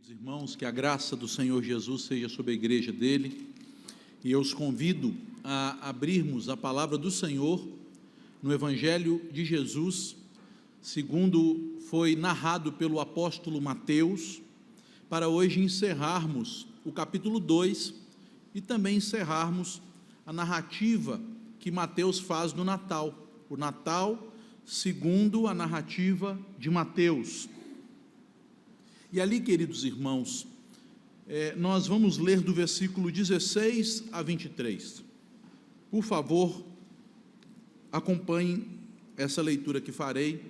Queridos irmãos, que a graça do Senhor Jesus seja sobre a igreja dele, e eu os convido a abrirmos a palavra do Senhor no Evangelho de Jesus, segundo foi narrado pelo apóstolo Mateus, para hoje encerrarmos o capítulo 2 e também encerrarmos a narrativa que Mateus faz do Natal, o Natal segundo a narrativa de Mateus. E ali, queridos irmãos, nós vamos ler do versículo 16 a 23. Por favor, acompanhem essa leitura que farei.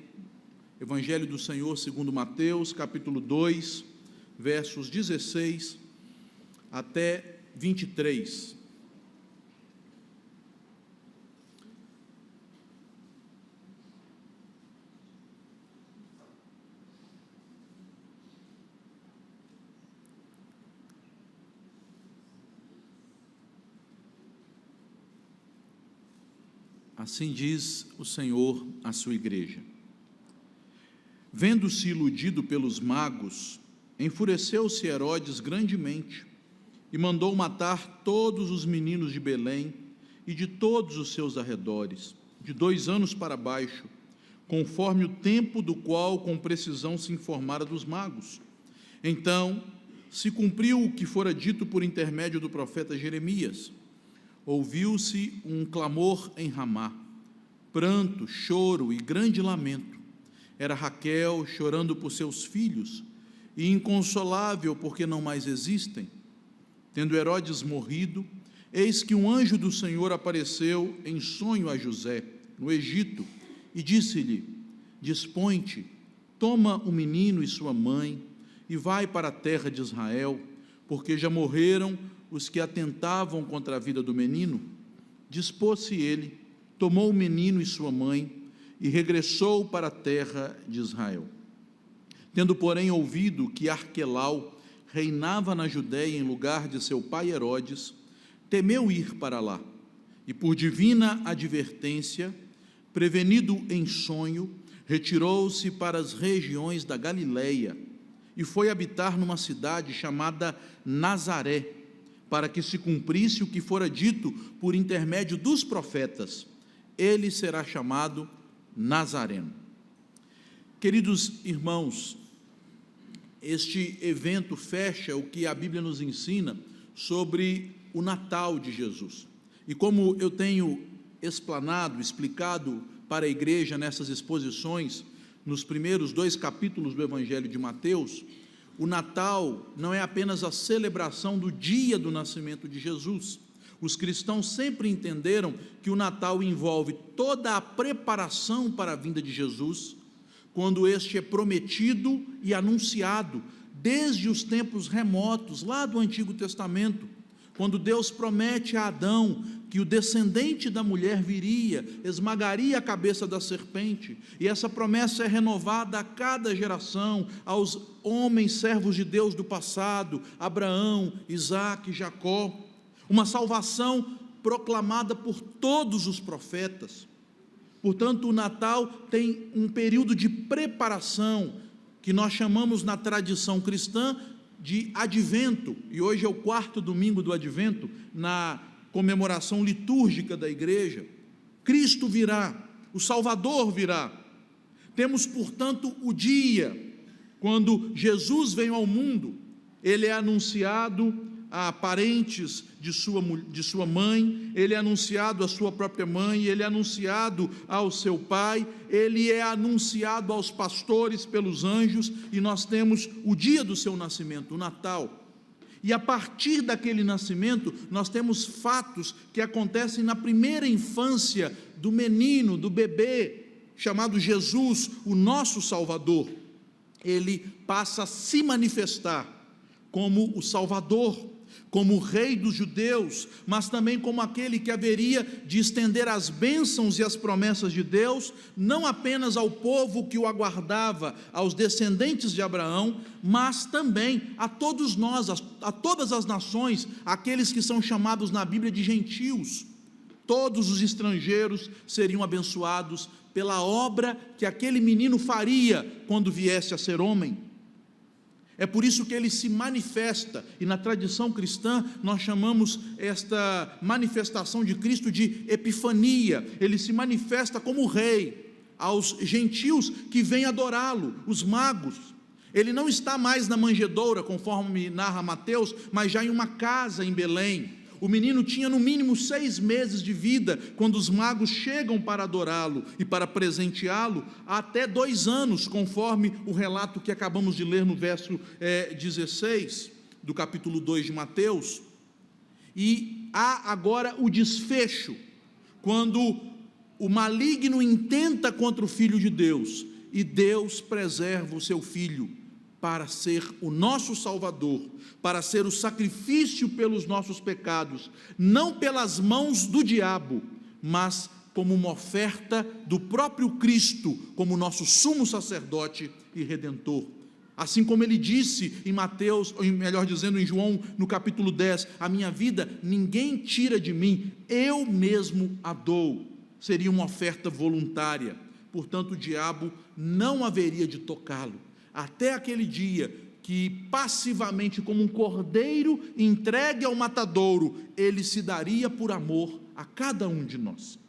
Evangelho do Senhor segundo Mateus, capítulo 2, versos 16 até 23. Assim diz o Senhor à sua igreja. Vendo-se iludido pelos magos, enfureceu-se Herodes grandemente e mandou matar todos os meninos de Belém e de todos os seus arredores, de 2 anos para baixo, conforme o tempo do qual com precisão se informara dos magos. Então se cumpriu o que fora dito por intermédio do profeta Jeremias. Ouviu-se um clamor em Ramá, pranto, choro e grande lamento. Era Raquel chorando por seus filhos, e inconsolável porque não mais existem. Tendo Herodes morrido, eis que um anjo do Senhor apareceu em sonho a José, no Egito, e disse-lhe: Dispõe-te, toma o menino e sua mãe, e vai para a terra de Israel, porque já morreram os que atentavam contra a vida do menino. Dispôs-se ele, tomou o menino e sua mãe, e regressou para a terra de Israel. Tendo, porém, ouvido que Arquelau reinava na Judéia em lugar de seu pai Herodes, temeu ir para lá, e por divina advertência, prevenido em sonho, retirou-se para as regiões da Galileia, e foi habitar numa cidade chamada Nazaré, para que se cumprisse o que fora dito por intermédio dos profetas: ele será chamado Nazareno. Queridos irmãos, este evento fecha o que a Bíblia nos ensina sobre o Natal de Jesus. E como eu tenho explicado para a igreja nessas exposições, nos primeiros 2 capítulos do Evangelho de Mateus, o Natal não é apenas a celebração do dia do nascimento de Jesus. Os cristãos sempre entenderam que o Natal envolve toda a preparação para a vinda de Jesus, quando este é prometido e anunciado desde os tempos remotos, lá do Antigo Testamento, quando Deus promete a Adão que o descendente da mulher viria, esmagaria a cabeça da serpente, e essa promessa é renovada a cada geração, aos homens servos de Deus do passado, Abraão, Isaque, Jacó, uma salvação proclamada por todos os profetas. Portanto, o Natal tem um período de preparação, que nós chamamos na tradição cristã de Advento, e hoje é o 4º domingo do Advento, na comemoração litúrgica da igreja. Cristo virá, o Salvador virá. Temos, portanto, o dia quando Jesus veio ao mundo. Ele é anunciado a parentes de sua mãe, ele é anunciado à sua própria mãe, ele é anunciado ao seu pai, ele é anunciado aos pastores pelos anjos, e nós temos o dia do seu nascimento, o Natal. E a partir daquele nascimento, nós temos fatos que acontecem na primeira infância do menino, do bebê, chamado Jesus, o nosso Salvador. Ele passa a se manifestar como o Salvador, como o Rei dos judeus, mas também como aquele que haveria de estender as bênçãos e as promessas de Deus, não apenas ao povo que o aguardava, aos descendentes de Abraão, mas também a todos nós, a todas as nações, aqueles que são chamados na Bíblia de gentios. Todos os estrangeiros seriam abençoados pela obra que aquele menino faria quando viesse a ser homem. É por isso que ele se manifesta, e na tradição cristã nós chamamos esta manifestação de Cristo de Epifania. Ele se manifesta como rei aos gentios que vêm adorá-lo, os magos. Ele não está mais na manjedoura, conforme narra Mateus, mas já em uma casa em Belém. O menino tinha no mínimo 6 meses de vida quando os magos chegam para adorá-lo e para presenteá-lo, até 2 anos, conforme o relato que acabamos de ler no verso 16 do capítulo 2 de Mateus. E há agora o desfecho, quando o maligno intenta contra o Filho de Deus, e Deus preserva o seu Filho para ser o nosso Salvador, para ser o sacrifício pelos nossos pecados, não pelas mãos do diabo, mas como uma oferta do próprio Cristo, como nosso sumo sacerdote e redentor. Assim como ele disse em Mateus, ou melhor dizendo em João, no capítulo 10, a minha vida ninguém tira de mim, eu mesmo a dou. Seria uma oferta voluntária, portanto o diabo não haveria de tocá-lo, até aquele dia que passivamente, como um cordeiro entregue ao matadouro, ele se daria por amor a cada um de nós.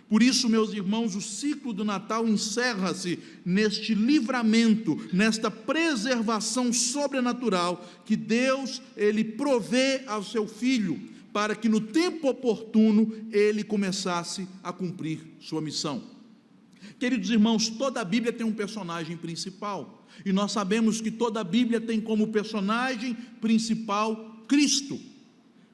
Por isso, meus irmãos, o ciclo do Natal encerra-se neste livramento, nesta preservação sobrenatural que Deus, ele provê ao seu Filho, para que no tempo oportuno ele começasse a cumprir sua missão. Queridos irmãos, toda a Bíblia tem um personagem principal, e nós sabemos que toda a Bíblia tem como personagem principal Cristo.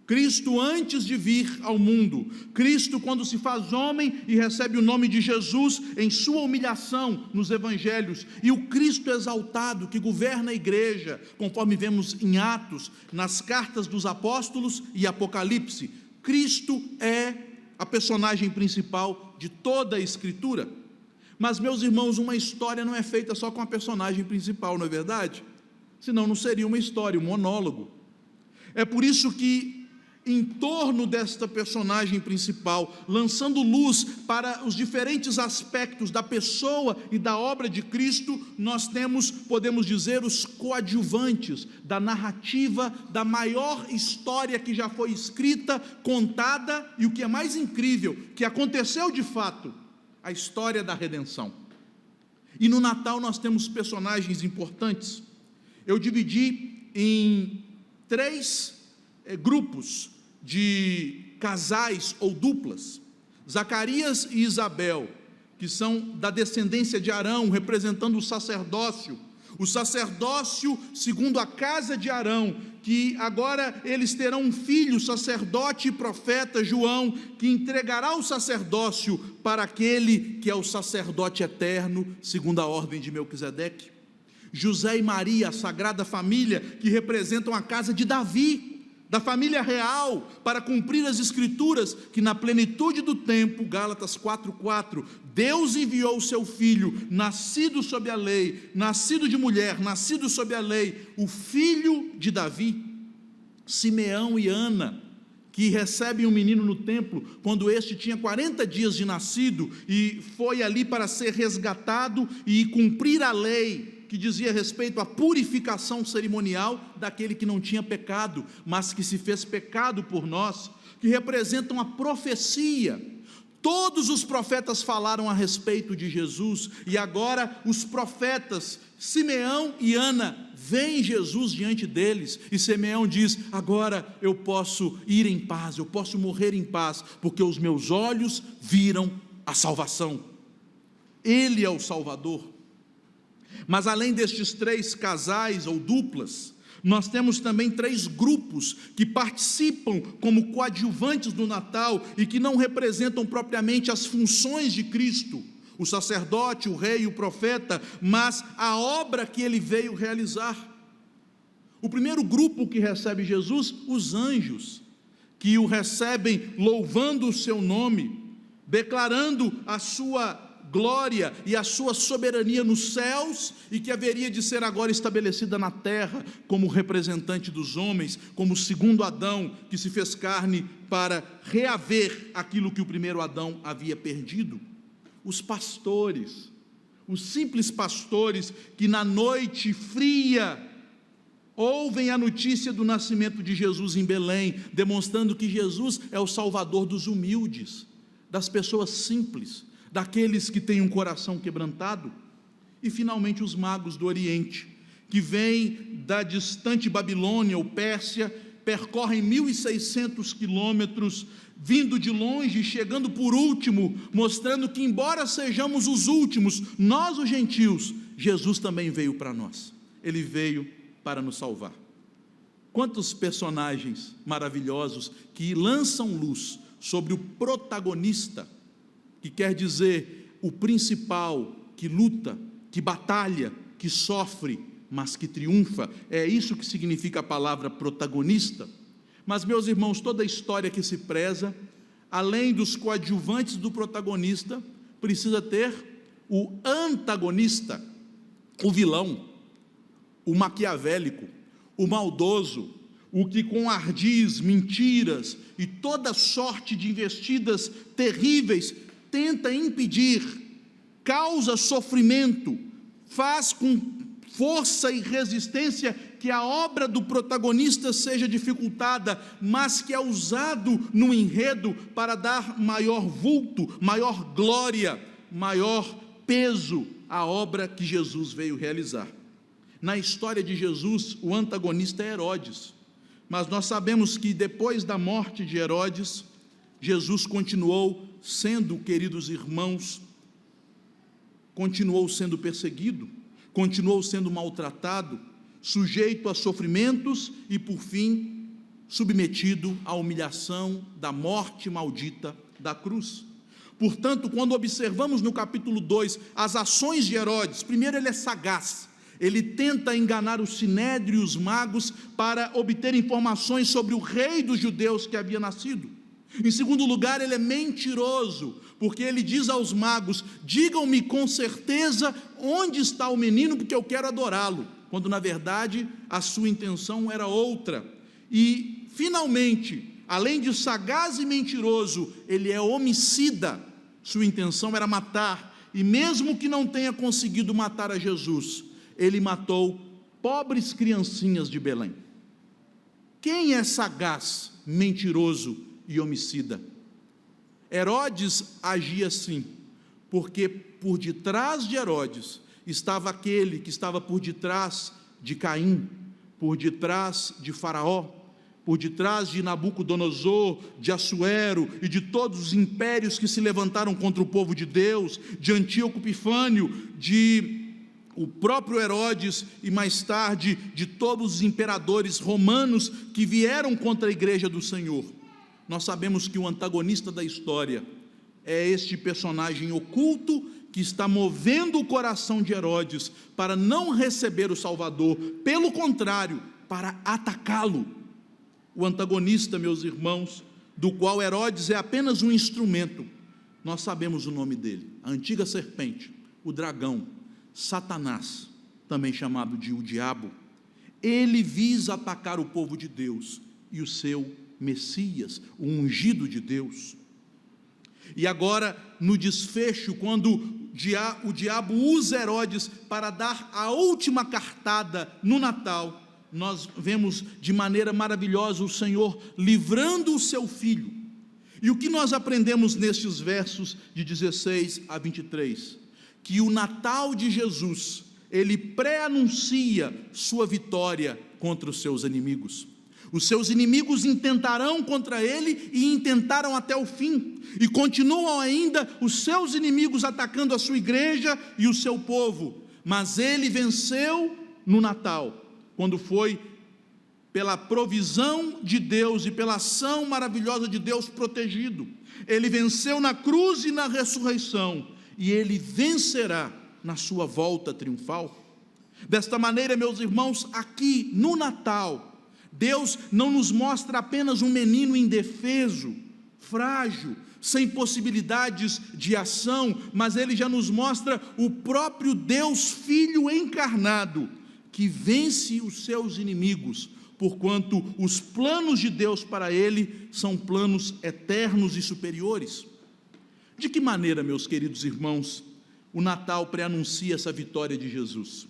Cristo antes de vir ao mundo, Cristo quando se faz homem e recebe o nome de Jesus em sua humilhação nos evangelhos, e o Cristo exaltado que governa a igreja, conforme vemos em Atos, nas cartas dos apóstolos e Apocalipse. Cristo é a personagem principal de toda a Escritura. Mas, meus irmãos, uma história não é feita só com a personagem principal, não é verdade? Senão não seria uma história, um monólogo. É por isso que, em torno desta personagem principal, lançando luz para os diferentes aspectos da pessoa e da obra de Cristo, nós temos, podemos dizer, os coadjuvantes da narrativa da maior história que já foi escrita, contada, e o que é mais incrível, que aconteceu de fato, a história da redenção. E no Natal nós temos personagens importantes. Eu dividi em 3 grupos de casais ou duplas. Zacarias e Isabel, que são da descendência de Arão, representando o sacerdócio segundo a casa de Arão, que agora eles terão um filho, sacerdote e profeta, João, que entregará o sacerdócio para aquele que é o sacerdote eterno, segundo a ordem de Melquisedeque. José e Maria, a Sagrada Família, que representam a casa de Davi, da família real, para cumprir as Escrituras, que na plenitude do tempo, Gálatas 4:4, Deus enviou o seu Filho, nascido sob a lei, nascido de mulher, nascido sob a lei, o filho de Davi. Simeão e Ana, que recebem um menino no templo, quando este tinha 40 dias de nascido, e foi ali para ser resgatado e cumprir a lei, que dizia respeito à purificação cerimonial daquele que não tinha pecado, mas que se fez pecado por nós, que representam a profecia. Todos os profetas falaram a respeito de Jesus, e agora os profetas, Simeão e Ana, veem Jesus diante deles, e Simeão diz: agora eu posso ir em paz, eu posso morrer em paz, porque os meus olhos viram a salvação. Ele é o Salvador. Mas além destes 3 casais ou duplas, nós temos também 3 grupos que participam como coadjuvantes do Natal e que não representam propriamente as funções de Cristo, o sacerdote, o rei e o profeta, mas a obra que ele veio realizar. O primeiro grupo que recebe Jesus, os anjos, que o recebem louvando o seu nome, declarando a sua glória e a sua soberania nos céus, e que haveria de ser agora estabelecida na terra, como representante dos homens, como o segundo Adão, que se fez carne para reaver aquilo que o primeiro Adão havia perdido. Os pastores, os simples pastores, que na noite fria Ouvem a notícia do nascimento de Jesus em Belém, demonstrando que Jesus é o Salvador dos humildes, das pessoas simples, daqueles que têm um coração quebrantado. E finalmente os magos do Oriente, que vêm da distante Babilônia ou Pérsia, percorrem 1.600 quilômetros, vindo de longe e chegando por último, mostrando que embora sejamos os últimos, nós os gentios, Jesus também veio para nós, Ele veio para nos salvar. Quantos personagens maravilhosos que lançam luz sobre o protagonista, que quer dizer o principal, que luta, que batalha, que sofre, mas que triunfa. É isso que significa a palavra protagonista. Mas, meus irmãos, toda a história que se preza, além dos coadjuvantes do protagonista, precisa ter o antagonista, o vilão, o maquiavélico, o maldoso, o que com ardis, mentiras e toda sorte de investidas terríveis tenta impedir, causa sofrimento, faz com força e resistência que a obra do protagonista seja dificultada, mas que é usado no enredo para dar maior vulto, maior glória, maior peso à obra que Jesus veio realizar. Na história de Jesus, o antagonista é Herodes, mas nós sabemos que depois da morte de Herodes, Jesus continuou sendo, queridos irmãos, continuou sendo perseguido, continuou sendo maltratado, sujeito a sofrimentos e, por fim, submetido à humilhação da morte maldita da cruz. Portanto, quando observamos no capítulo 2 as ações de Herodes, primeiro, ele é sagaz, ele tenta enganar o sinédrio e os magos para obter informações sobre o rei dos judeus que havia nascido. Em segundo lugar, ele é mentiroso, porque ele diz aos magos: digam-me com certeza onde está o menino, porque eu quero adorá-lo, quando na verdade a sua intenção era outra. E finalmente, além de sagaz e mentiroso, ele é homicida, sua intenção era matar, e mesmo que não tenha conseguido matar a Jesus, ele matou pobres criancinhas de Belém. Quem é sagaz, mentiroso e homicida? Herodes agia assim, porque por detrás de Herodes estava aquele que estava por detrás de Caim, por detrás de Faraó, por detrás de Nabucodonosor, de Assuero e de todos os impérios que se levantaram contra o povo de Deus, de Antíoco Epifânio, de o próprio Herodes e mais tarde de todos os imperadores romanos que vieram contra a igreja do Senhor. Nós sabemos que o antagonista da história é este personagem oculto que está movendo o coração de Herodes para não receber o Salvador, pelo contrário, para atacá-lo. O antagonista, meus irmãos, do qual Herodes é apenas um instrumento, nós sabemos o nome dele, a antiga serpente, o dragão, Satanás, também chamado de o diabo. Ele visa atacar o povo de Deus e o seu Messias, o ungido de Deus. E agora, no desfecho, quando o diabo usa Herodes para dar a última cartada no Natal, nós vemos de maneira maravilhosa o Senhor livrando o seu filho. E o que nós aprendemos nestes versos de 16 a 23? Que o Natal de Jesus, ele pré-anuncia sua vitória contra os seus inimigos. Os seus inimigos intentarão contra ele e intentaram até o fim, e continuam ainda os seus inimigos atacando a sua igreja e o seu povo, mas ele venceu no Natal, quando foi pela provisão de Deus e pela ação maravilhosa de Deus protegido. Ele venceu na cruz e na ressurreição, e ele vencerá na sua volta triunfal. Desta maneira, meus irmãos, aqui no Natal, Deus não nos mostra apenas um menino indefeso, frágil, sem possibilidades de ação, mas Ele já nos mostra o próprio Deus Filho encarnado, que vence os seus inimigos, porquanto os planos de Deus para Ele são planos eternos e superiores. De que maneira, meus queridos irmãos, o Natal pré-anuncia essa vitória de Jesus?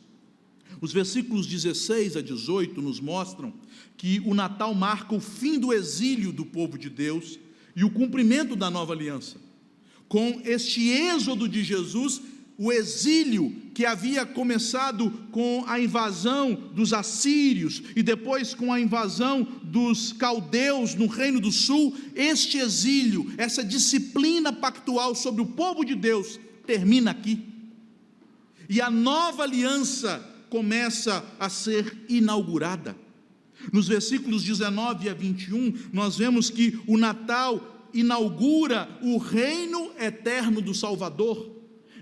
Os versículos 16 a 18 nos mostram que o Natal marca o fim do exílio do povo de Deus e o cumprimento da nova aliança. Com este êxodo de Jesus, o exílio que havia começado com a invasão dos assírios e depois com a invasão dos caldeus no Reino do Sul, este exílio, essa disciplina pactual sobre o povo de Deus termina aqui. E a nova aliança começa a ser inaugurada. Nos versículos 19 a 21, nós vemos que o Natal inaugura o reino eterno do Salvador.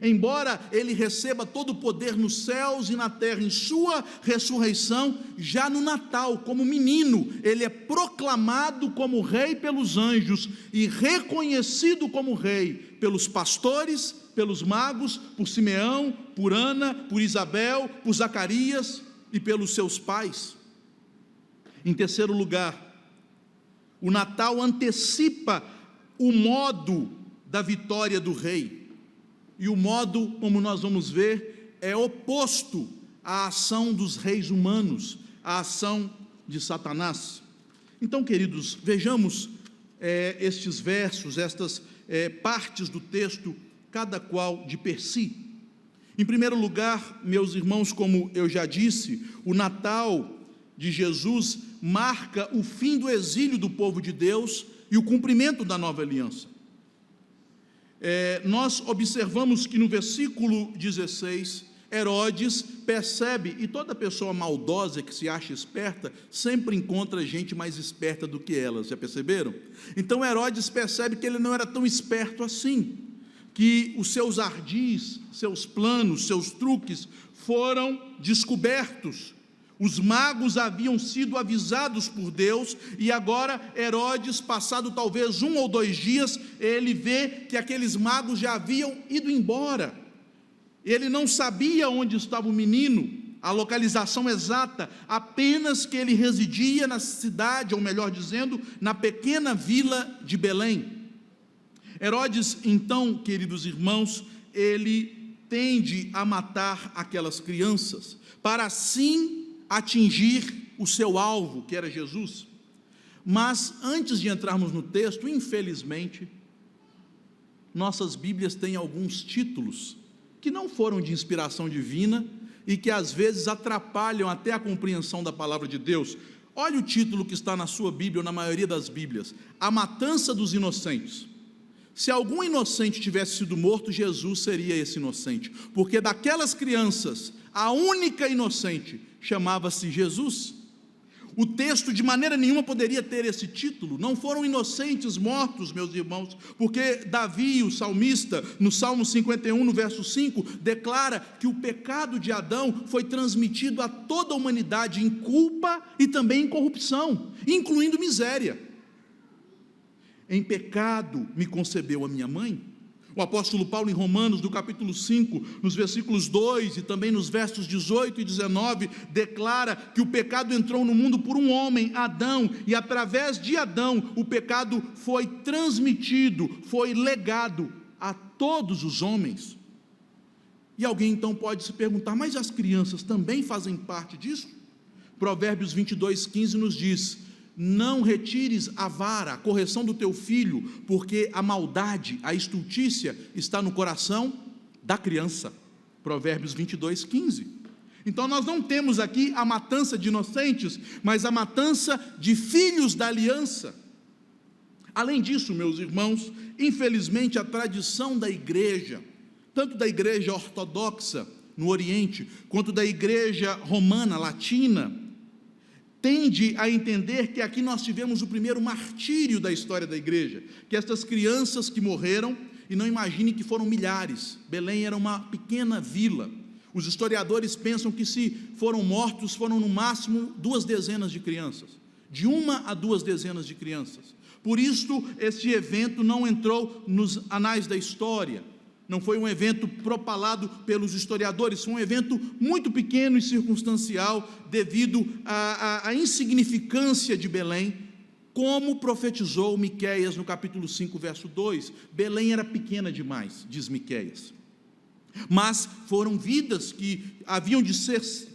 Embora ele receba todo o poder nos céus e na terra em sua ressurreição, já no Natal, como menino, ele é proclamado como rei pelos anjos e reconhecido como rei pelos pastores, pelos magos, por Simeão, por Ana, por Isabel, por Zacarias e pelos seus pais. Em terceiro lugar, o Natal antecipa o modo da vitória do rei. E o modo, como nós vamos ver, é oposto à ação dos reis humanos, à ação de Satanás. Então, queridos, vejamos estes versos, estas partes do texto, cada qual de per si. Em primeiro lugar, meus irmãos, como eu já disse, o Natal de Jesus marca o fim do exílio do povo de Deus e o cumprimento da nova aliança. Nós observamos que no versículo 16, Herodes percebe, e toda pessoa maldosa que se acha esperta, sempre encontra gente mais esperta do que elas, já perceberam? Então Herodes percebe que ele não era tão esperto assim, que os seus ardis, seus planos, seus truques foram descobertos. Os magos haviam sido avisados por Deus, e agora Herodes, passado talvez 1 ou 2 dias, ele vê que aqueles magos já haviam ido embora. Ele não sabia onde estava o menino, a localização exata, apenas que ele residia na cidade, ou melhor dizendo, na pequena vila de Belém. Herodes, então, queridos irmãos, ele tende a matar aquelas crianças, para assim atingir o seu alvo, que era Jesus. Mas antes de entrarmos no texto, infelizmente, nossas Bíblias têm alguns títulos que não foram de inspiração divina e que às vezes atrapalham até a compreensão da palavra de Deus. Olha o título que está na sua Bíblia, ou na maioria das Bíblias: A Matança dos Inocentes. Se algum inocente tivesse sido morto, Jesus seria esse inocente, porque daquelas crianças, a única inocente chamava-se Jesus. O texto de maneira nenhuma poderia ter esse título. Não foram inocentes mortos, meus irmãos, porque Davi, o salmista, no Salmo 51, no verso 5, declara que o pecado de Adão foi transmitido a toda a humanidade em culpa e também em corrupção, incluindo miséria. Em pecado me concebeu a minha mãe. O apóstolo Paulo, em Romanos, no capítulo 5, nos versículos 2 e também nos versos 18 e 19, declara que o pecado entrou no mundo por um homem, Adão, e através de Adão o pecado foi transmitido, foi legado a todos os homens. E alguém então pode se perguntar: mas as crianças também fazem parte disso? Provérbios 22:15 nos diz: não retires a vara, a correção do teu filho, porque a maldade, a estultícia está no coração da criança. Provérbios 22:15. Então nós não temos aqui a matança de inocentes, mas a matança de filhos da aliança. Além disso, meus irmãos, infelizmente a tradição da igreja, tanto da igreja ortodoxa no Oriente, quanto da igreja romana, latina, tende a entender que aqui nós tivemos o primeiro martírio da história da igreja, que estas crianças que morreram, e não imagine que foram milhares, Belém era uma pequena vila, os historiadores pensam que se foram mortos, foram no máximo 2 dezenas de crianças, de 1 a 2 dezenas de crianças. Por isso este evento não entrou nos anais da história, não foi um evento propalado pelos historiadores, foi um evento muito pequeno e circunstancial, devido à insignificância de Belém, como profetizou Miqueias no capítulo 5, verso 2, Belém era pequena demais, diz Miqueias. mas foram vidas que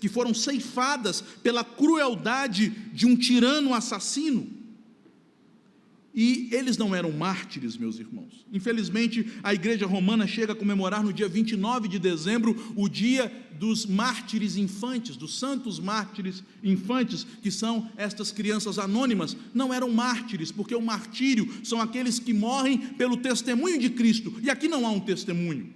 foram ceifadas pela crueldade de um tirano assassino. E eles não eram mártires, meus irmãos. Infelizmente, a igreja romana chega a comemorar no dia 29 de dezembro, o dia dos mártires infantes, dos santos mártires infantes, que são estas crianças anônimas. Não eram mártires, porque o martírio são aqueles que morrem pelo testemunho de Cristo, e aqui não há um testemunho.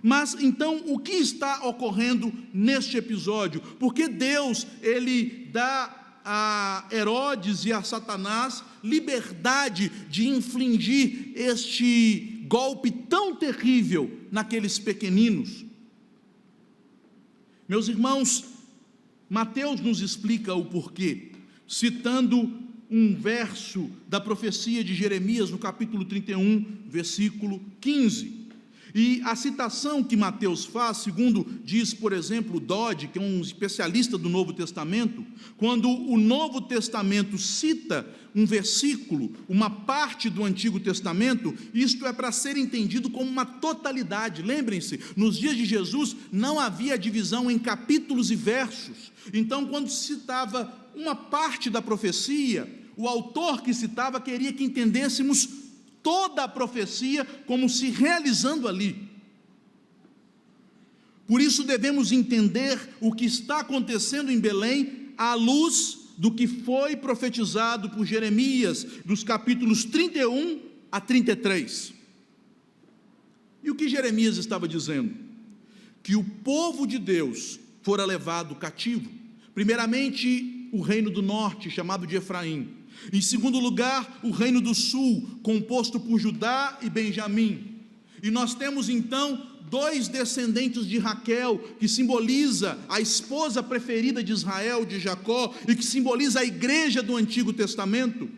Mas então, o que está ocorrendo neste episódio? Porque Deus, Ele dá a Herodes e a Satanás liberdade de infligir este golpe tão terrível naqueles pequeninos. Meus irmãos, Mateus nos explica o porquê, citando um verso da profecia de Jeremias, no capítulo 31, versículo 15. E a citação que Mateus faz, segundo diz, por exemplo, Dodge, que é um especialista do Novo Testamento, quando o Novo Testamento cita um versículo, uma parte do Antigo Testamento, isto é para ser entendido como uma totalidade. Lembrem-se, nos dias de Jesus não havia divisão em capítulos e versos. Então, quando se citava uma parte da profecia, o autor que citava queria que entendêssemos toda a profecia como se realizando ali. Por isso devemos entender o que está acontecendo em Belém à luz do que foi profetizado por Jeremias, dos capítulos 31 a 33. E o que Jeremias estava dizendo? Que o povo de Deus fora levado cativo, primeiramente o reino do norte, chamado de Efraim. Em segundo lugar, o reino do sul, composto por Judá e Benjamim. E nós temos então dois descendentes de Raquel, que simboliza a esposa preferida de Israel, de Jacó, e que simboliza a igreja do Antigo Testamento.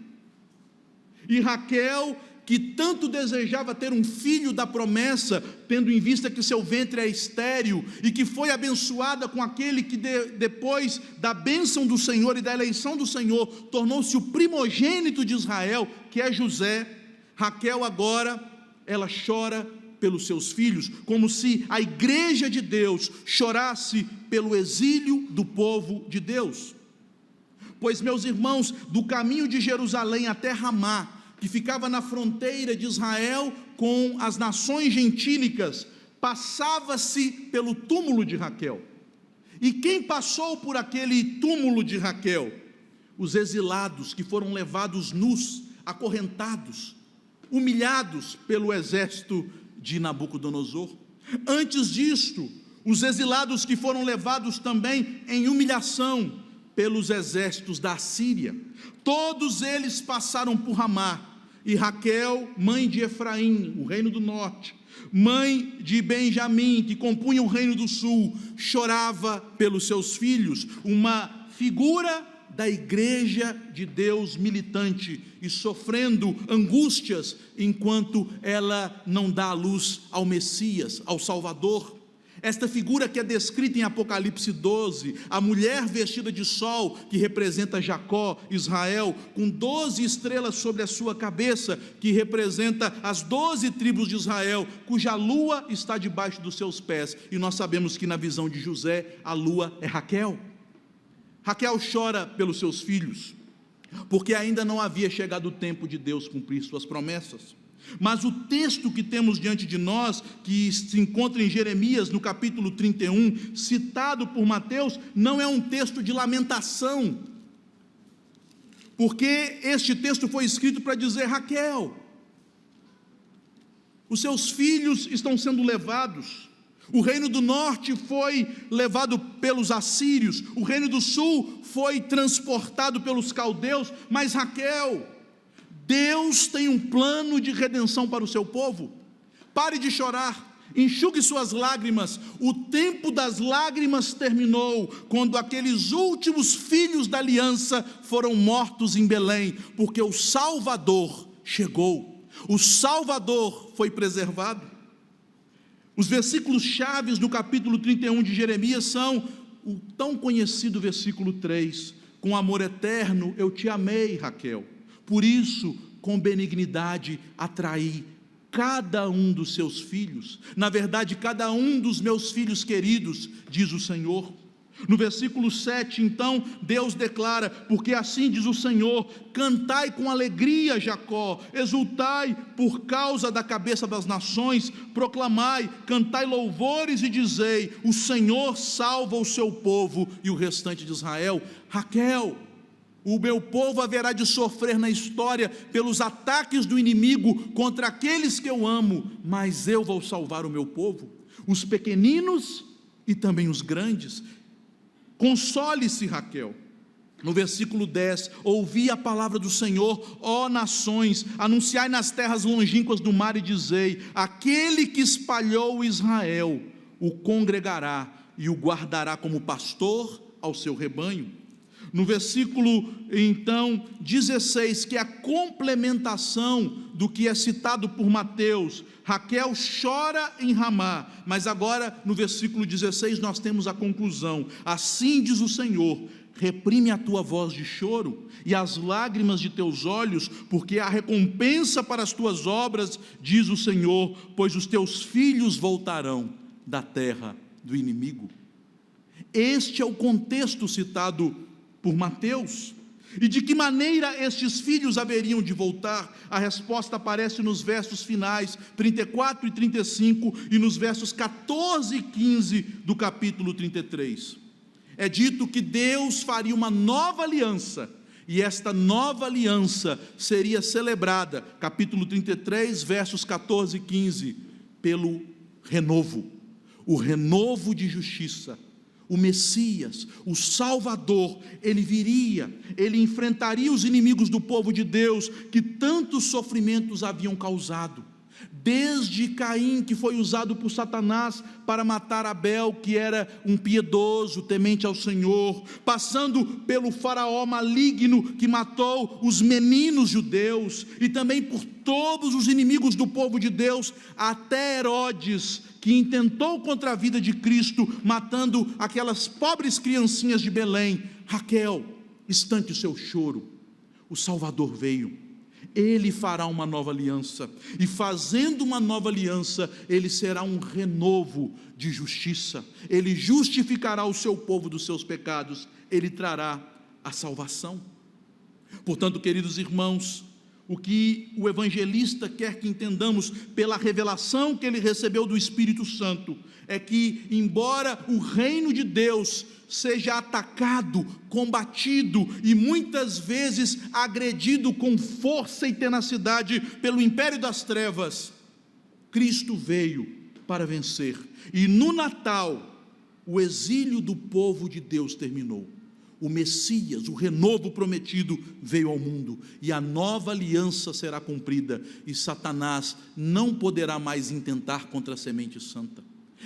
E Raquel, que tanto desejava ter um filho da promessa, tendo em vista que seu ventre é estéril, e que foi abençoada com aquele que depois da bênção do Senhor e da eleição do Senhor, tornou-se o primogênito de Israel, que é José. Raquel agora, ela chora pelos seus filhos, como se a igreja de Deus chorasse pelo exílio do povo de Deus. Pois, meus irmãos, do caminho de Jerusalém até Ramá, que ficava na fronteira de Israel com as nações gentílicas, passava-se pelo túmulo de Raquel. E quem passou por aquele túmulo de Raquel? Os exilados que foram levados nus, acorrentados, humilhados pelo exército de Nabucodonosor. Antes disto, os exilados que foram levados também em humilhação pelos exércitos da Síria. Todos eles passaram por Ramá, e Raquel, mãe de Efraim, o reino do norte, mãe de Benjamim, que compunha o reino do sul, chorava pelos seus filhos, uma figura da igreja de Deus militante e sofrendo angústias enquanto ela não dá a luz ao Messias, ao Salvador. Esta figura que é descrita em Apocalipse 12, a mulher vestida de sol, que representa Jacó, Israel, com 12 estrelas sobre a sua cabeça, que representa as 12 tribos de Israel, cuja lua está debaixo dos seus pés, e nós sabemos que na visão de José, a lua é Raquel. Raquel chora pelos seus filhos, porque ainda não havia chegado o tempo de Deus cumprir suas promessas. Mas o texto que temos diante de nós, que se encontra em Jeremias, no capítulo 31, citado por Mateus, não é um texto de lamentação, porque este texto foi escrito para dizer: Raquel, os seus filhos estão sendo levados, o reino do norte foi levado pelos assírios, o reino do sul foi transportado pelos caldeus, mas Raquel, Deus tem um plano de redenção para o seu povo. Pare de chorar, enxugue suas lágrimas. O tempo das lágrimas terminou quando aqueles últimos filhos da aliança foram mortos em Belém, porque o Salvador chegou, o Salvador foi preservado. Os versículos chaves do capítulo 31 de Jeremias são o tão conhecido versículo 3: com amor eterno eu te amei, Raquel, por isso com benignidade atraí cada um dos seus filhos, na verdade, cada um dos meus filhos queridos, diz o Senhor. No versículo 7, então, Deus declara: porque assim diz o Senhor, cantai com alegria, Jacó, exultai por causa da cabeça das nações, proclamai, cantai louvores e dizei: o Senhor salva o seu povo e o restante de Israel. Raquel, o meu povo haverá de sofrer na história pelos ataques do inimigo contra aqueles que eu amo, mas eu vou salvar o meu povo, os pequeninos e também os grandes. Console-se, Raquel. No versículo 10, ouvi a palavra do Senhor, ó nações, anunciai nas terras longínquas do mar e dizei: aquele que espalhou Israel o congregará e o guardará como pastor ao seu rebanho. No versículo, então, 16, que é a complementação do que é citado por Mateus, Raquel chora em Ramá, mas agora no versículo 16 nós temos a conclusão: assim diz o Senhor, reprime a tua voz de choro e as lágrimas de teus olhos, porque há recompensa para as tuas obras, diz o Senhor, pois os teus filhos voltarão da terra do inimigo. Este é o contexto citado por Mateus. E de que maneira estes filhos haveriam de voltar? A resposta aparece nos versos finais 34 e 35 e nos versos 14 e 15 do capítulo 33. É dito que Deus faria uma nova aliança, e esta nova aliança seria celebrada, capítulo 33, versos 14 e 15, pelo renovo, o renovo de justiça. O Messias, o Salvador, ele viria, ele enfrentaria os inimigos do povo de Deus, que tantos sofrimentos haviam causado, desde Caim, que foi usado por Satanás para matar Abel, que era um piedoso, temente ao Senhor, passando pelo faraó maligno, que matou os meninos judeus, e também por todos os inimigos do povo de Deus, até Herodes, que intentou contra a vida de Cristo, matando aquelas pobres criancinhas de Belém. Raquel, estanque o seu choro, o Salvador veio, ele fará uma nova aliança, e fazendo uma nova aliança, ele será um renovo de justiça, ele justificará o seu povo dos seus pecados, ele trará a salvação. Portanto, queridos irmãos, o que o evangelista quer que entendamos pela revelação que ele recebeu do Espírito Santo, é que embora o reino de Deus seja atacado, combatido e muitas vezes agredido com força e tenacidade pelo império das trevas, Cristo veio para vencer, e no Natal o exílio do povo de Deus terminou. O Messias, o renovo prometido, veio ao mundo, e a nova aliança será cumprida, e Satanás não poderá mais intentar contra a semente santa.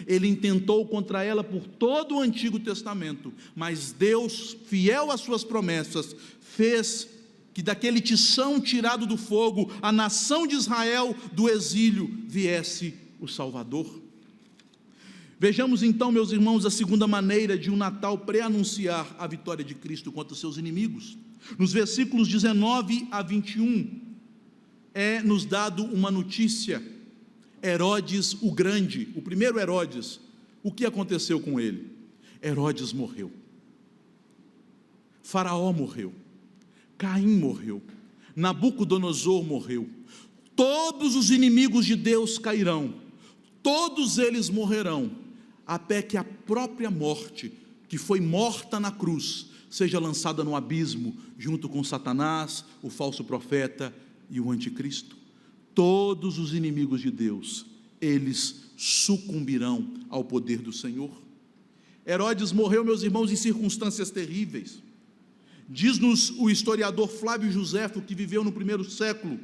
Ele intentou contra ela por todo o Antigo Testamento, mas Deus, fiel às suas promessas, fez que daquele tição tirado do fogo, a nação de Israel do exílio, viesse o Salvador. Vejamos então, meus irmãos, a segunda maneira de um Natal pré-anunciar a vitória de Cristo contra os seus inimigos. Nos versículos 19 a 21, nos dado uma notícia. Herodes o Grande, o primeiro Herodes, o que aconteceu com ele? Herodes morreu, Faraó morreu, Caim morreu, Nabucodonosor morreu, todos os inimigos de Deus cairão, todos eles morrerão, até que a própria morte, que foi morta na cruz, seja lançada no abismo, junto com Satanás, o falso profeta e o anticristo. Todos os inimigos de Deus, eles sucumbirão ao poder do Senhor. Herodes morreu, meus irmãos, em circunstâncias terríveis. Diz-nos o historiador Flávio Joséfo, que viveu no primeiro século,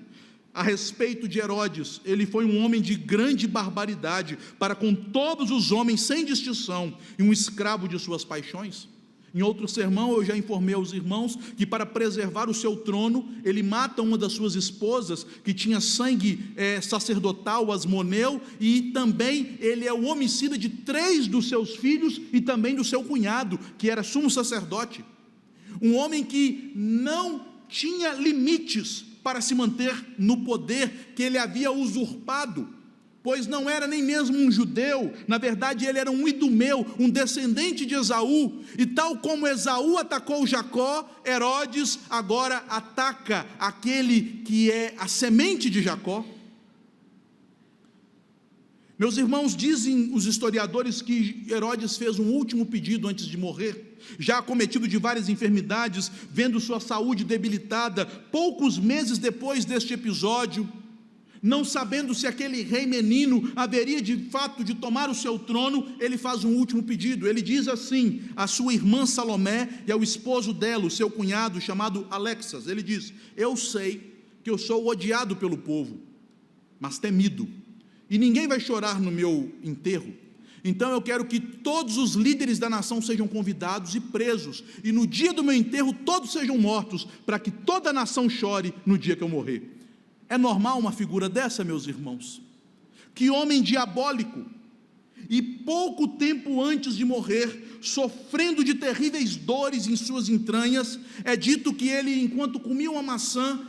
a respeito de Herodes: ele foi um homem de grande barbaridade para com todos os homens, sem distinção, e um escravo de suas paixões. Em outro sermão eu já informei aos irmãos que, para preservar o seu trono, ele mata uma das suas esposas, que tinha sangue sacerdotal, Asmoneu, e também ele é o homicida de 3 dos seus filhos e também do seu cunhado, que era sumo sacerdote. Um homem que não tinha limites para se manter no poder que ele havia usurpado, pois não era nem mesmo um judeu, na verdade ele era um idumeu, um descendente de Esaú, e tal como Esaú atacou Jacó, Herodes agora ataca aquele que é a semente de Jacó. Meus irmãos, dizem os historiadores que Herodes fez um último pedido antes de morrer, já acometido de várias enfermidades, vendo sua saúde debilitada, poucos meses depois deste episódio, não sabendo se aquele rei menino haveria de fato de tomar o seu trono, ele faz um último pedido. Ele diz assim à sua irmã Salomé e ao esposo dela, o seu cunhado chamado Alexas, ele diz: eu sei que eu sou odiado pelo povo, mas temido, e ninguém vai chorar no meu enterro, então eu quero que todos os líderes da nação sejam convidados e presos, e no dia do meu enterro todos sejam mortos, para que toda a nação chore no dia que eu morrer. É normal uma figura dessa, meus irmãos? Que homem diabólico, e pouco tempo antes de morrer, sofrendo de terríveis dores em suas entranhas, é dito que ele, enquanto comia uma maçã,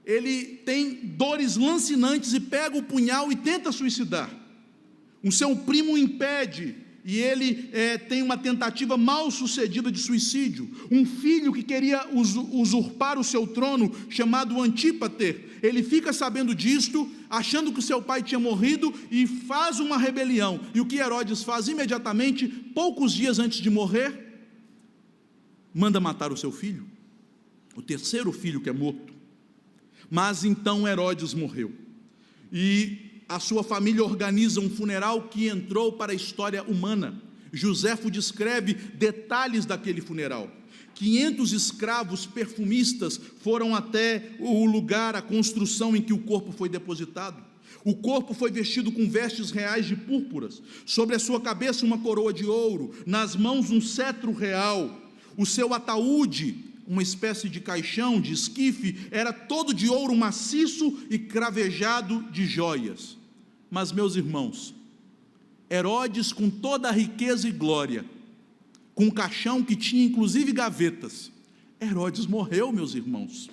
ele tem dores lancinantes e pega o punhal e tenta suicidar. O seu primo o impede, e ele tem uma tentativa mal sucedida de suicídio. Um filho que queria usurpar o seu trono, chamado Antípater, ele fica sabendo disto, achando que o seu pai tinha morrido, e faz uma rebelião. E o que Herodes faz imediatamente, poucos dias antes de morrer? Manda matar o seu filho, o terceiro filho que é morto. Mas então Herodes morreu, e a sua família organiza um funeral que entrou para a história humana. Joséfo descreve detalhes daquele funeral. 500 escravos perfumistas foram até o lugar, a construção em que o corpo foi depositado. O corpo foi vestido com vestes reais de púrpuras, sobre a sua cabeça uma coroa de ouro, nas mãos um cetro real. O seu ataúde, uma espécie de caixão, de esquife, era todo de ouro maciço e cravejado de joias. Mas, meus irmãos, Herodes, com toda a riqueza e glória, com um caixão que tinha inclusive gavetas, Herodes morreu, meus irmãos.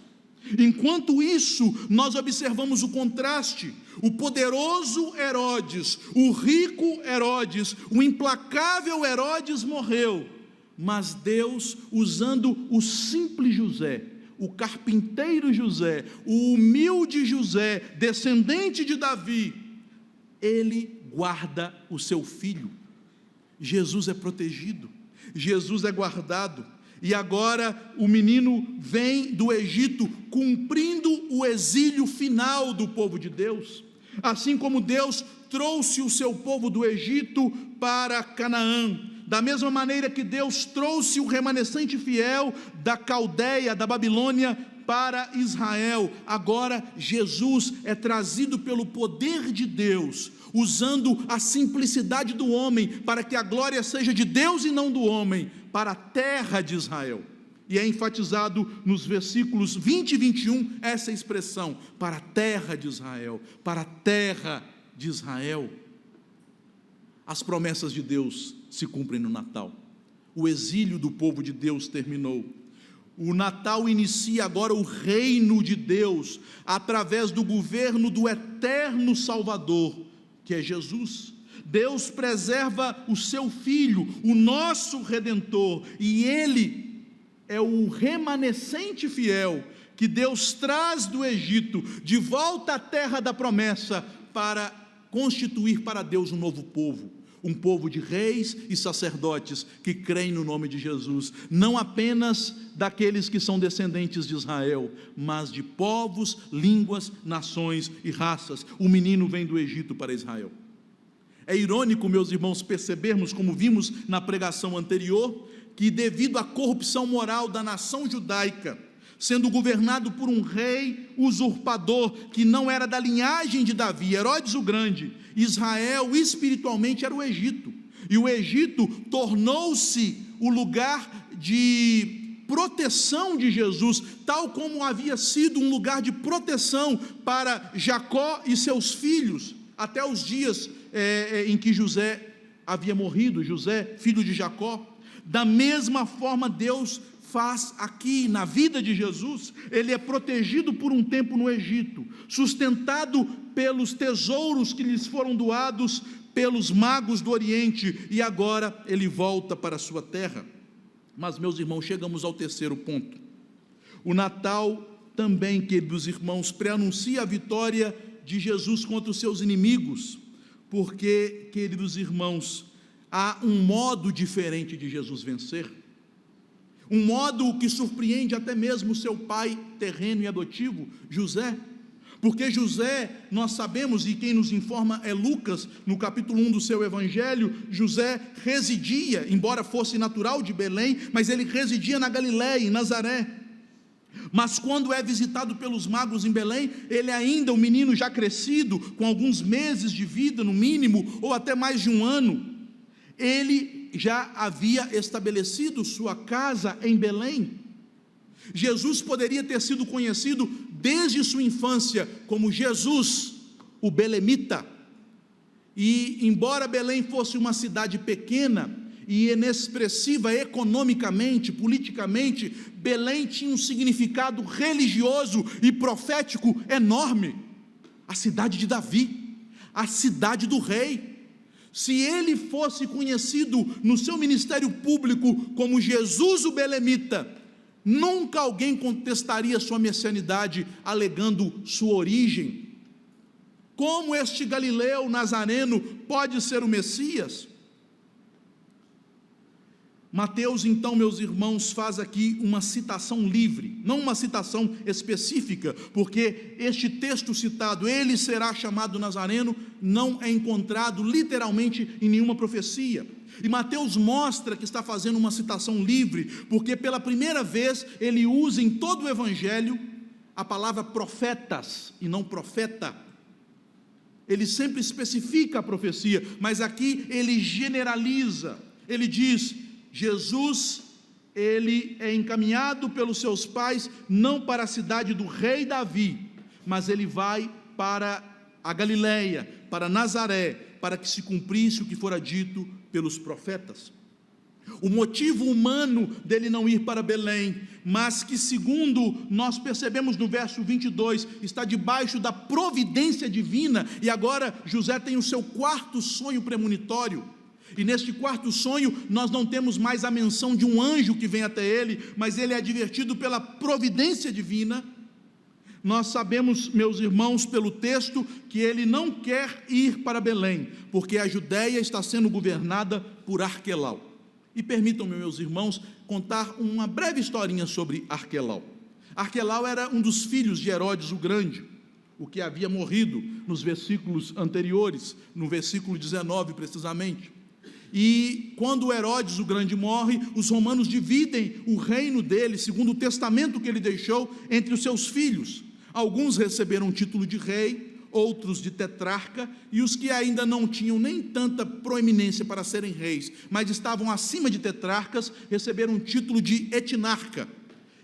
Enquanto isso, nós observamos o contraste. O poderoso Herodes, o rico Herodes, o implacável Herodes morreu, mas Deus, usando o simples José, o carpinteiro José, o humilde José, descendente de Davi, ele guarda o seu filho. Jesus é protegido, Jesus é guardado, e agora o menino vem do Egito, cumprindo o exílio final do povo de Deus. Assim como Deus trouxe o seu povo do Egito para Canaã, da mesma maneira que Deus trouxe o remanescente fiel da Caldeia, da Babilônia, para Israel, agora Jesus é trazido pelo poder de Deus, usando a simplicidade do homem, para que a glória seja de Deus e não do homem, para a terra de Israel. E é enfatizado nos versículos 20 e 21, essa expressão, para a terra de Israel, para a terra de Israel. As promessas de Deus se cumprem no Natal. O exílio do povo de Deus terminou. O Natal inicia agora o reino de Deus, através do governo do eterno Salvador, que é Jesus. Deus preserva o seu Filho, o nosso Redentor, e Ele é o remanescente fiel, que Deus traz do Egito, de volta à terra da promessa, para constituir para Deus um novo povo, um povo de reis e sacerdotes que creem no nome de Jesus, não apenas daqueles que são descendentes de Israel, mas de povos, línguas, nações e raças. O menino vem do Egito para Israel. É irônico, meus irmãos, percebermos, como vimos na pregação anterior, que devido à corrupção moral da nação judaica, sendo governado por um rei usurpador, que não era da linhagem de Davi, Herodes o Grande, Israel espiritualmente era o Egito, e o Egito tornou-se o lugar de proteção de Jesus, tal como havia sido um lugar de proteção para Jacó e seus filhos, até os dias em que José havia morrido, José, filho de Jacó. Da mesma forma, Deus faz aqui na vida de Jesus. Ele é protegido por um tempo no Egito, sustentado pelos tesouros que lhes foram doados pelos magos do Oriente, e agora ele volta para a sua terra. Mas, meus irmãos, chegamos ao terceiro ponto. O Natal também, queridos irmãos, preanuncia a vitória de Jesus contra os seus inimigos, porque, queridos irmãos, há um modo diferente de Jesus vencer, um modo que surpreende até mesmo seu pai terreno e adotivo, José, porque José, nós sabemos, e quem nos informa é Lucas, no capítulo 1 do seu evangelho, José residia, embora fosse natural de Belém, mas ele residia na Galiléia, em Nazaré. Mas quando é visitado pelos magos em Belém, ele ainda, um menino já crescido, com alguns meses de vida no mínimo, ou até mais de um ano, ele já havia estabelecido sua casa em Belém. Jesus poderia ter sido conhecido desde sua infância como Jesus, o belemita, e embora Belém fosse uma cidade pequena e inexpressiva economicamente, politicamente, Belém tinha um significado religioso e profético enorme. A cidade de Davi, a cidade do rei. Se ele fosse conhecido no seu ministério público como Jesus o belemita, nunca alguém contestaria sua messianidade, alegando sua origem. Como este Galileu Nazareno pode ser o Messias? Mateus, então, meus irmãos, faz aqui uma citação livre, não uma citação específica, porque este texto citado, ele será chamado Nazareno, não é encontrado literalmente em nenhuma profecia. E Mateus mostra que está fazendo uma citação livre, porque pela primeira vez ele usa em todo o evangelho a palavra profetas e não profeta. Ele sempre especifica a profecia, mas aqui ele generaliza. Ele diz: Jesus, ele é encaminhado pelos seus pais, não para a cidade do rei Davi, mas ele vai para a Galiléia, para Nazaré, para que se cumprisse o que fora dito pelos profetas. O motivo humano dele não ir para Belém, mas que, segundo nós percebemos no verso 22, está debaixo da providência divina, e agora José tem o seu quarto sonho premonitório. E neste quarto sonho, nós não temos mais a menção de um anjo que vem até ele, mas ele é advertido pela providência divina. Nós sabemos, meus irmãos, pelo texto, que ele não quer ir para Belém, porque a Judéia está sendo governada por Arquelau. E permitam-me, meus irmãos, contar uma breve historinha sobre Arquelau. Arquelau era um dos filhos de Herodes o Grande, o que havia morrido nos versículos anteriores, no versículo 19 precisamente. E quando Herodes o Grande morre, os romanos dividem o reino dele, segundo o testamento que ele deixou, entre os seus filhos. Alguns receberam o título de rei, outros de tetrarca, e os que ainda não tinham nem tanta proeminência para serem reis, mas estavam acima de tetrarcas, receberam o título de etnarca.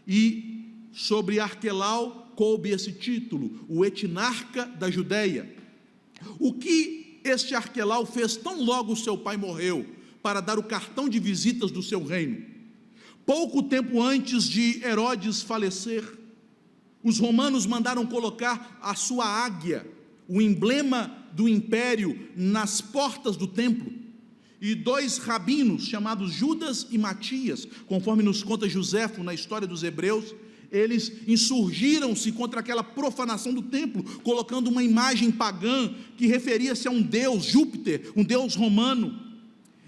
E sobre Arquelau coube esse título, o etnarca da Judéia. O que este Arquelau fez tão logo seu pai morreu, para dar o cartão de visitas do seu reino? Pouco tempo antes de Herodes falecer, os romanos mandaram colocar a sua águia, o emblema do império, nas portas do templo. E dois rabinos, chamados Judas e Matias, conforme nos conta Joséfo na história dos Hebreus, eles insurgiram-se contra aquela profanação do templo, colocando uma imagem pagã que referia-se a um deus, Júpiter, um deus romano.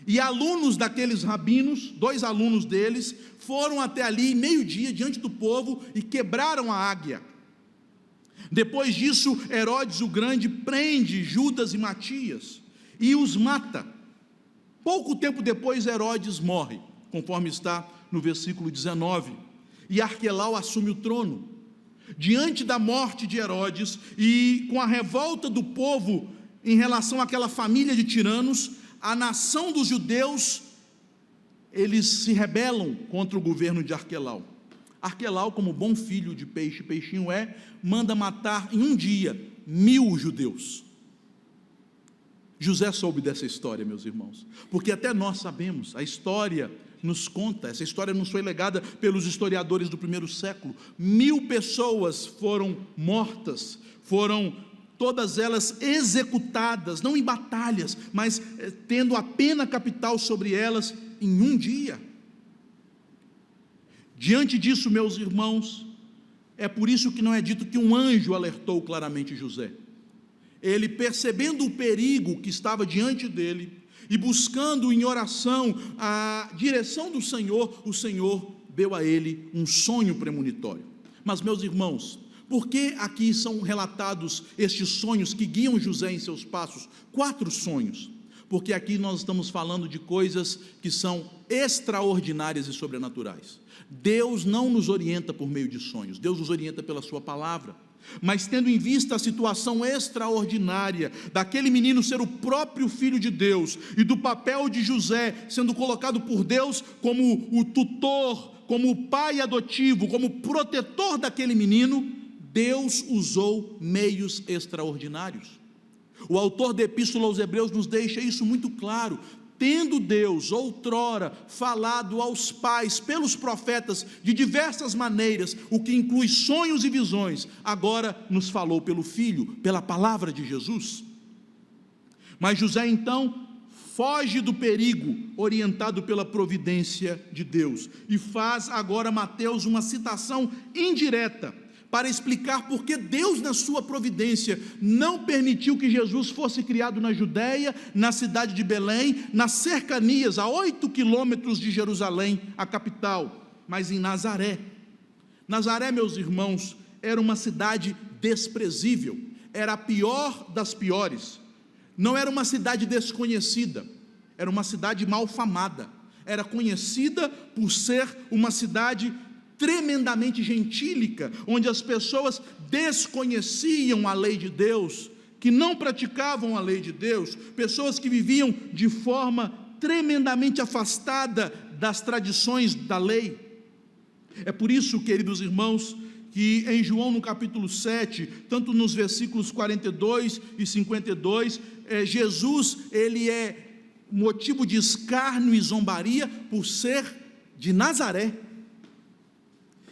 E alunos daqueles rabinos, dois alunos deles, foram até ali, meio-dia, diante do povo, e quebraram a águia. Depois disso, Herodes o Grande prende Judas e Matias e os mata. Pouco tempo depois, Herodes morre, conforme está no versículo 19. E Arquelau assume o trono. Diante da morte de Herodes e com a revolta do povo em relação àquela família de tiranos, a nação dos judeus, eles se rebelam contra o governo de Arquelau. Arquelau, como bom filho de peixe, peixinho manda matar em um dia 1000 judeus. José soube dessa história, meus irmãos, porque até nós sabemos, a história nos conta, essa história nos foi legada pelos historiadores do primeiro século. 1000 pessoas foram mortas, foram todas elas executadas, não em batalhas, mas tendo a pena capital sobre elas em um dia. Diante disso, meus irmãos, é por isso que não é dito que um anjo alertou claramente José. Ele, percebendo o perigo que estava diante dele, e buscando em oração a direção do Senhor, o Senhor deu a ele um sonho premonitório. Mas, meus irmãos, por que aqui são relatados estes sonhos que guiam José em seus passos? 4 sonhos. Porque aqui nós estamos falando de coisas que são extraordinárias e sobrenaturais. Deus não nos orienta por meio de sonhos, Deus nos orienta pela sua palavra. Mas tendo em vista a situação extraordinária daquele menino ser o próprio filho de Deus, e do papel de José sendo colocado por Deus como o tutor, como o pai adotivo, como protetor daquele menino, Deus usou meios extraordinários. O autor da Epístola aos Hebreus nos deixa isso muito claro. Tendo Deus outrora falado aos pais pelos profetas de diversas maneiras, o que inclui sonhos e visões, agora nos falou pelo Filho, pela palavra de Jesus. Mas José então foge do perigo, orientado pela providência de Deus, e faz agora Mateus uma citação indireta, para explicar por que Deus, na sua providência, não permitiu que Jesus fosse criado na Judéia, na cidade de Belém, nas cercanias, a 8 quilômetros de Jerusalém, a capital, mas em Nazaré. Nazaré, meus irmãos, era uma cidade desprezível, era a pior das piores. Não era uma cidade desconhecida, era uma cidade malfamada, era conhecida por ser uma cidade tremendamente gentílica, onde as pessoas desconheciam a lei de Deus, que não praticavam a lei de Deus, pessoas que viviam de forma tremendamente afastada das tradições da lei. É por isso, queridos irmãos, que em João no capítulo 7, tanto nos versículos 42 e 52, Jesus, ele é motivo de escárnio e zombaria por ser de Nazaré.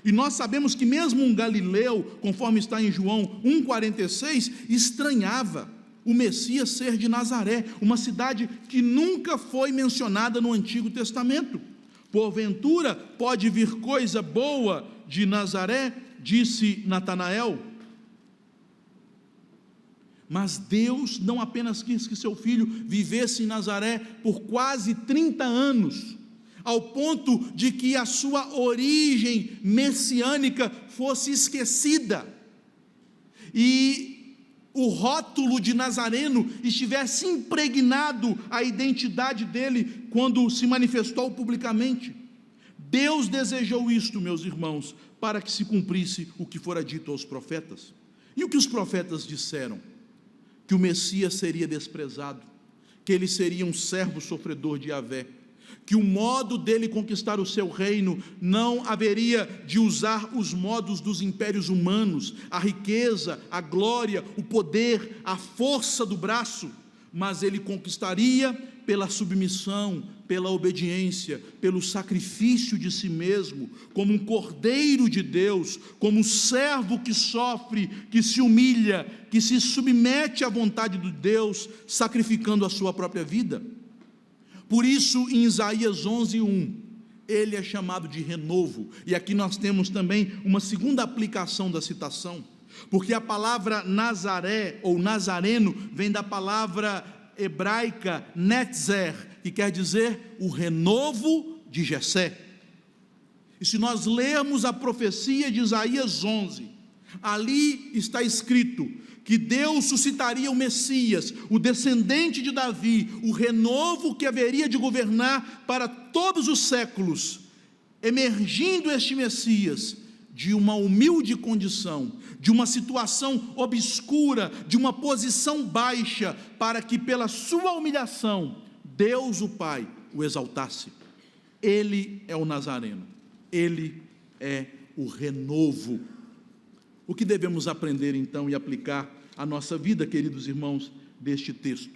E nós sabemos que mesmo um galileu, conforme está em João 1,46, estranhava o Messias ser de Nazaré, uma cidade que nunca foi mencionada no Antigo Testamento. Porventura pode vir coisa boa de Nazaré, disse Natanael. Mas Deus não apenas quis que seu filho vivesse em Nazaré por quase 30 anos, ao ponto de que a sua origem messiânica fosse esquecida, e o rótulo de Nazareno estivesse impregnado a identidade dele, quando se manifestou publicamente. Deus desejou isto, meus irmãos, para que se cumprisse o que fora dito aos profetas. E o que os profetas disseram? Que o Messias seria desprezado, que ele seria um servo sofredor de Yahvé, que o modo dele conquistar o seu reino não haveria de usar os modos dos impérios humanos, a riqueza, a glória, o poder, a força do braço, mas ele conquistaria pela submissão, pela obediência, pelo sacrifício de si mesmo, como um cordeiro de Deus, como um servo que sofre, que se humilha, que se submete à vontade de Deus, sacrificando a sua própria vida. Por isso, em Isaías 11:1, ele é chamado de renovo, e aqui nós temos também uma segunda aplicação da citação, porque a palavra Nazaré, ou Nazareno, vem da palavra hebraica Netzer, que quer dizer o renovo de Jessé. E se nós lermos a profecia de Isaías 11, ali está escrito que Deus suscitaria o Messias, o descendente de Davi, o renovo que haveria de governar para todos os séculos, emergindo este Messias de uma humilde condição, de uma situação obscura, de uma posição baixa, para que pela sua humilhação, Deus o Pai o exaltasse. Ele é o Nazareno, ele é o renovo. O que devemos aprender então e aplicar à nossa vida, queridos irmãos, deste texto?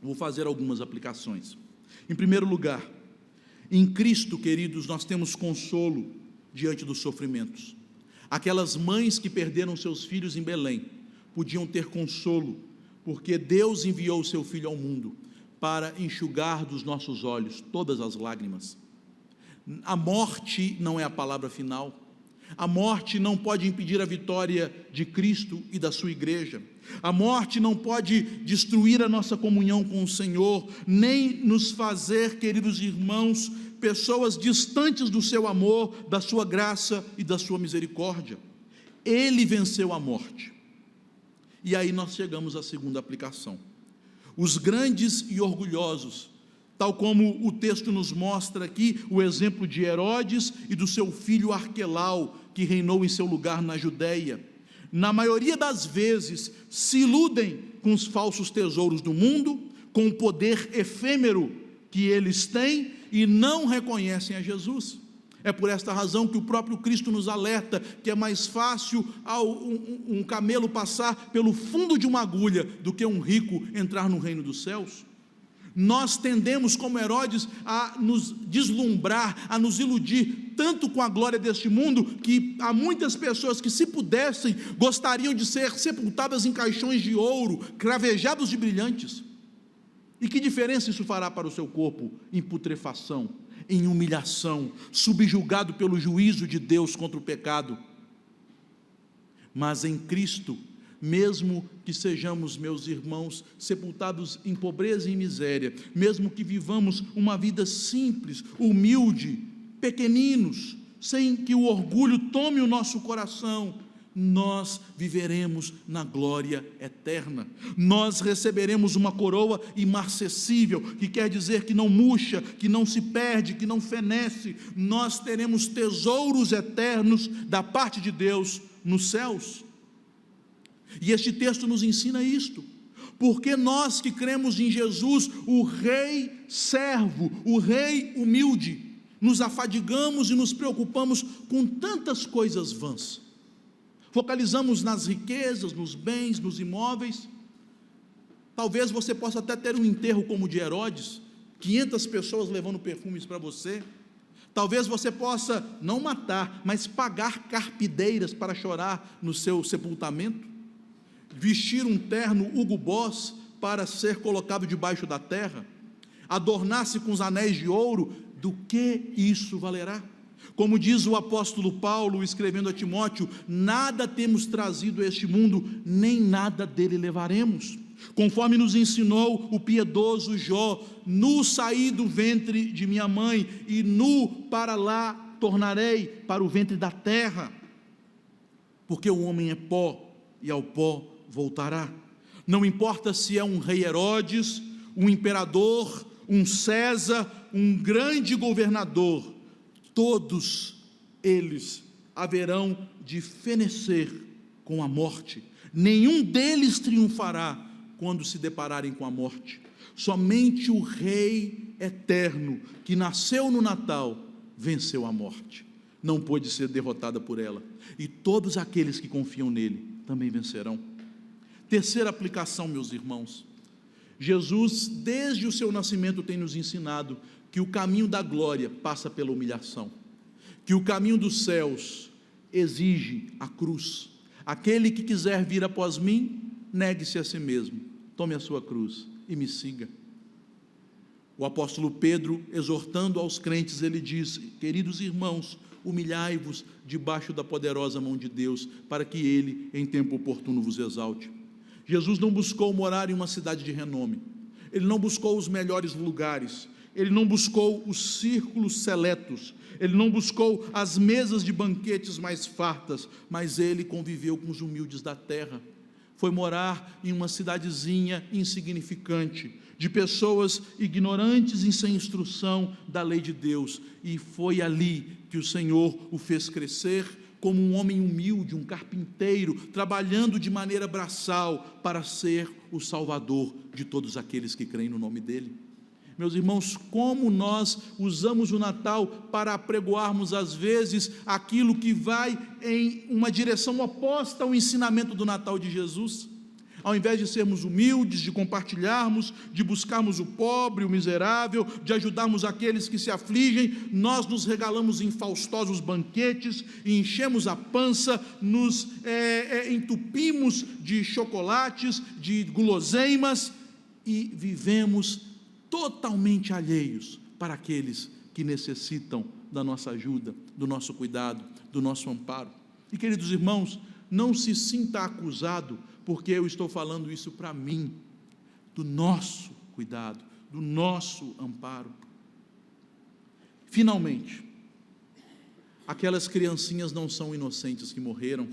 Vou fazer algumas aplicações. Em primeiro lugar, Em Cristo, queridos, nós temos consolo diante dos sofrimentos. Aquelas mães que perderam seus filhos em Belém podiam ter consolo, porque Deus enviou o seu Filho ao mundo para enxugar dos nossos olhos todas as lágrimas. A morte não é a palavra final. A morte não pode impedir a vitória de Cristo e da sua igreja. A morte não pode destruir a nossa comunhão com o Senhor, nem nos fazer, queridos irmãos, pessoas distantes do seu amor, da sua graça e da sua misericórdia. Ele venceu a morte. E aí nós chegamos à segunda aplicação. Os grandes e orgulhosos, tal como o texto nos mostra aqui, o exemplo de Herodes e do seu filho Arquelau, que reinou em seu lugar na Judéia, na maioria das vezes se iludem com os falsos tesouros do mundo, com o poder efêmero que eles têm, e não reconhecem a Jesus. É por esta razão que o próprio Cristo nos alerta que é mais fácil um camelo passar pelo fundo de uma agulha do que um rico entrar no reino dos céus. Nós tendemos, como Herodes, a nos deslumbrar, a nos iludir tanto com a glória deste mundo, que há muitas pessoas que, se pudessem, gostariam de ser sepultadas em caixões de ouro, cravejados de brilhantes. E que diferença isso fará para o seu corpo? Em putrefação, em humilhação, subjugado pelo juízo de Deus contra o pecado. Mas em Cristo, mesmo que sejamos, meus irmãos, sepultados em pobreza e miséria, mesmo que vivamos uma vida simples, humilde, pequeninos, sem que o orgulho tome o nosso coração, nós viveremos na glória eterna. Nós receberemos uma coroa imarcessível, que quer dizer que não murcha, que não se perde, que não fenece. Nós teremos tesouros eternos da parte de Deus nos céus. E este texto nos ensina isto, porque nós que cremos em Jesus, o Rei servo, o Rei humilde, nos afadigamos e nos preocupamos com tantas coisas vãs. Focalizamos nas riquezas, nos bens, nos imóveis. Talvez você possa até ter um enterro como o de Herodes, 500 pessoas levando perfumes para você. Talvez você possa não matar, mas pagar carpideiras para chorar no seu sepultamento. Vestir um terno Hugo Boss para ser colocado debaixo da terra, adornar-se com os anéis de ouro, do que isso valerá? Como diz o apóstolo Paulo, escrevendo a Timóteo, nada temos trazido a este mundo, nem nada dele levaremos. Conforme nos ensinou o piedoso Jó, nu saí do ventre de minha mãe, e nu para lá tornarei, para o ventre da terra, porque o homem é pó, e ao pó voltará. Não importa se é um rei Herodes, um imperador, um César, um grande governador, todos eles haverão de fenecer com a morte. Nenhum deles triunfará quando se depararem com a morte. Somente o Rei eterno, que nasceu no Natal, venceu a morte. Não pôde ser derrotada por ela. E todos aqueles que confiam nele também vencerão. Terceira aplicação, meus irmãos. Jesus, desde o seu nascimento, tem nos ensinado que o caminho da glória passa pela humilhação, que o caminho dos céus exige a cruz. Aquele que quiser vir após mim, negue-se a si mesmo, tome a sua cruz e me siga. O apóstolo Pedro, exortando aos crentes, ele diz: queridos irmãos, humilhai-vos debaixo da poderosa mão de Deus, para que ele em tempo oportuno vos exalte. Jesus não buscou morar em uma cidade de renome, ele não buscou os melhores lugares, ele não buscou os círculos seletos, ele não buscou as mesas de banquetes mais fartas, mas ele conviveu com os humildes da terra. Foi morar em uma cidadezinha insignificante, de pessoas ignorantes e sem instrução da lei de Deus, e foi ali que o Senhor o fez crescer como um homem humilde, um carpinteiro, trabalhando de maneira braçal para ser o Salvador de todos aqueles que creem no nome dele. Meus irmãos, como nós usamos o Natal para apregoarmos às vezes aquilo que vai em uma direção oposta ao ensinamento do Natal de Jesus. ao invés de sermos humildes, de compartilharmos, de buscarmos o pobre, o miserável, de ajudarmos aqueles que se afligem, nós nos regalamos em faustosos banquetes, enchemos a pança, nos entupimos de chocolates, de guloseimas e vivemos totalmente alheios para aqueles que necessitam da nossa ajuda, do nosso cuidado, do nosso amparo. E, queridos irmãos, não se sinta acusado, porque eu estou falando isso para mim, do nosso cuidado, do nosso amparo. Finalmente, aquelas criancinhas não são inocentes que morreram,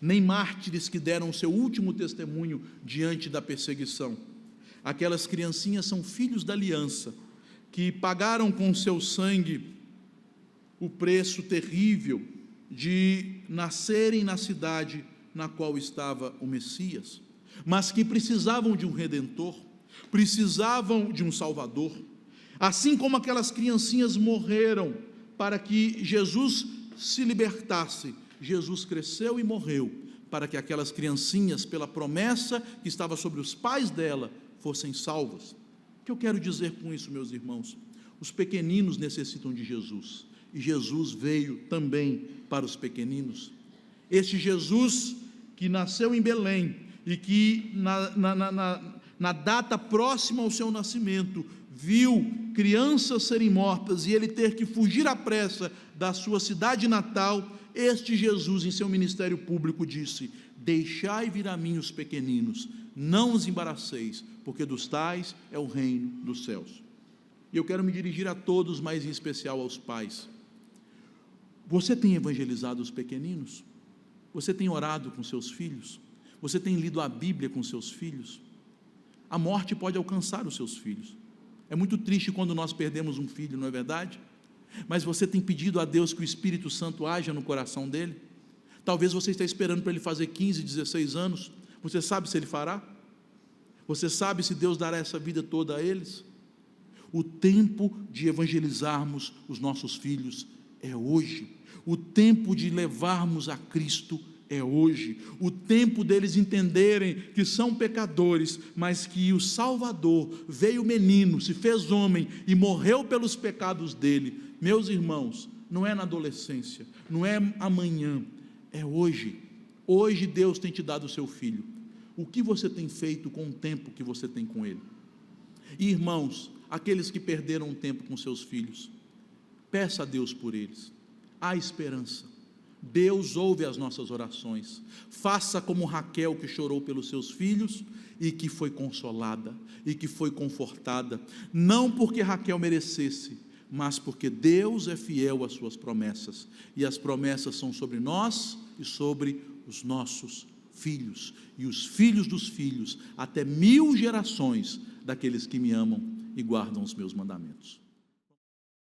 nem mártires que deram o seu último testemunho diante da perseguição. Aquelas criancinhas são filhos da aliança, que pagaram com seu sangue o preço terrível de nascerem na cidade na qual estava o Messias, mas que precisavam de um Redentor, precisavam de um Salvador. Assim como aquelas criancinhas morreram para que Jesus se libertasse, Jesus cresceu e morreu para que aquelas criancinhas, pela promessa que estava sobre os pais dela, fossem salvas. O que eu quero dizer com isso, meus irmãos? Os pequeninos necessitam de Jesus, e Jesus veio também para os pequeninos. Este Jesus que nasceu em Belém, e que na data próxima ao seu nascimento, viu crianças serem mortas, e ele ter que fugir à pressa da sua cidade natal, este Jesus em seu ministério público disse: deixai vir a mim os pequeninos, não os embaraceis, porque dos tais é o reino dos céus. E eu quero me dirigir a todos, mas em especial aos pais. Você tem evangelizado os pequeninos? Você tem orado com seus filhos? Você tem lido a Bíblia com seus filhos? A morte pode alcançar os seus filhos. É muito triste quando nós perdemos um filho, não é verdade? Mas você tem pedido a Deus que o Espírito Santo haja no coração dele? Talvez você esteja esperando para ele fazer 15, 16 anos. Você sabe se ele fará? Você sabe se Deus dará essa vida toda a eles? O tempo de evangelizarmos os nossos filhos é hoje. O tempo de levarmos a Cristo é hoje. O tempo deles entenderem que são pecadores, mas que o Salvador veio menino, se fez homem e morreu pelos pecados dele. Meus irmãos, não é na adolescência, não é amanhã, é hoje. Hoje Deus tem te dado o seu filho. O que você tem feito com o tempo que você tem com ele? E, irmãos, aqueles que perderam o tempo com seus filhos, peça a Deus por eles. Há esperança. Deus ouve as nossas orações. Faça como Raquel, que chorou pelos seus filhos e que foi consolada e que foi confortada, não porque Raquel merecesse, mas porque Deus é fiel às suas promessas, e as promessas são sobre nós e sobre os nossos filhos, e os filhos dos filhos, até 1000 gerações daqueles que me amam e guardam os meus mandamentos.